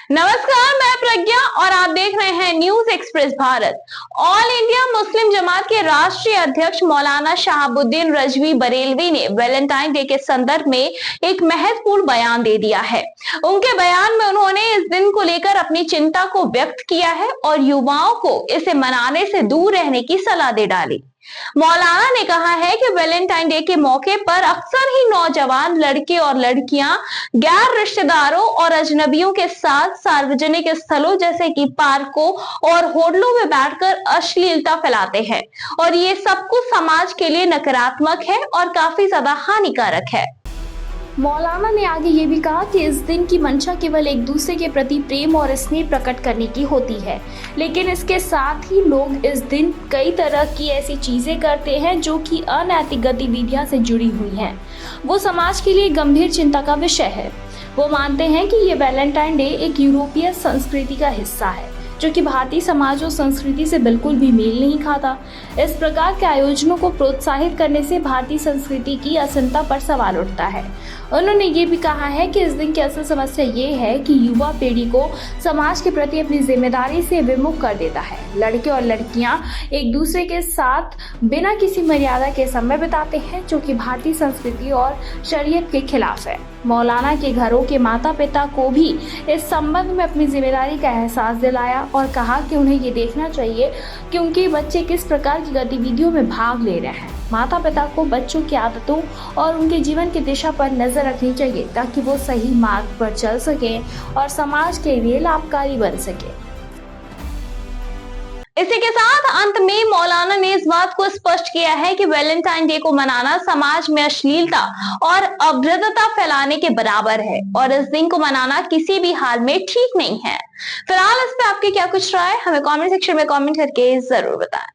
नमस्कार, मैं प्रज्ञा और आप देख रहे हैं news express Bharat. All India Muslim Jamaat के राष्ट्रीय अध्यक्ष मौलाना शहाबुद्दीन रजवी बरेलवी ने वैलेंटाइन डे के संदर्भ में एक महत्वपूर्ण बयान दे दिया है। उनके बयान में उन्होंने इस दिन को लेकर अपनी चिंता को व्यक्त किया है और युवाओं को इसे मनाने से दूर रहने की सलाह दे डाली। मौलाना ने कहा है कि वैलेंटाइन डे के मौके पर अक्सर ही नौजवान लड़के और लड़कियां गैर रिश्तेदारों और अजनबियों के साथ सार्वजनिक स्थलों जैसे कि पार्कों और होटलों में बैठकर अश्लीलता फैलाते हैं और ये सब कुछ समाज के लिए नकारात्मक है और काफी ज्यादा हानिकारक है। मौलाना ने आगे ये भी कहा कि इस दिन की मंशा केवल एक दूसरे के प्रति प्रेम और स्नेह प्रकट करने की होती है, लेकिन इसके साथ ही लोग इस दिन कई तरह की ऐसी चीज़ें करते हैं जो कि अनैतिक गतिविधियां से जुड़ी हुई हैं। वो समाज के लिए गंभीर चिंता का विषय है। वो मानते हैं कि ये वैलेंटाइन डे एक यूरोपीय संस्कृति का हिस्सा है जो कि भारतीय समाज और संस्कृति से बिल्कुल भी मेल नहीं खाता। इस प्रकार के आयोजनों को प्रोत्साहित करने से भारतीय संस्कृति की अखंडता पर सवाल उठता है। उन्होंने ये भी कहा है कि इस दिन की असल समस्या ये है कि युवा पीढ़ी को समाज के प्रति अपनी जिम्मेदारी से विमुख कर देता है। लड़के और लड़कियां एक दूसरे के साथ बिना किसी मर्यादा के समय बिताते हैं जो कि भारतीय संस्कृति और शरीयत के खिलाफ है। मौलाना के घरों के माता पिता को भी इस संबंध में अपनी जिम्मेदारी का एहसास दिलाया और कहा कि उन्हें ये देखना चाहिए कि उनके बच्चे किस प्रकार की गतिविधियों में भाग ले रहे हैं। माता पिता को बच्चों की आदतों और उनके जीवन की दिशा पर नजर रखनी चाहिए ताकि वो सही मार्ग पर चल सकें और समाज के लिए लाभकारी बन सके। इसी के साथ अंत में मौलाना ने इस बात को स्पष्ट किया है कि वैलेंटाइन डे को मनाना समाज में अश्लीलता और अभद्रता फैलाने के बराबर है और इस दिन को मनाना किसी भी हाल में ठीक नहीं है। फिलहाल इस पे आपकी क्या कुछ राय, हमें कमेंट सेक्शन में कमेंट करके जरूर बताएं।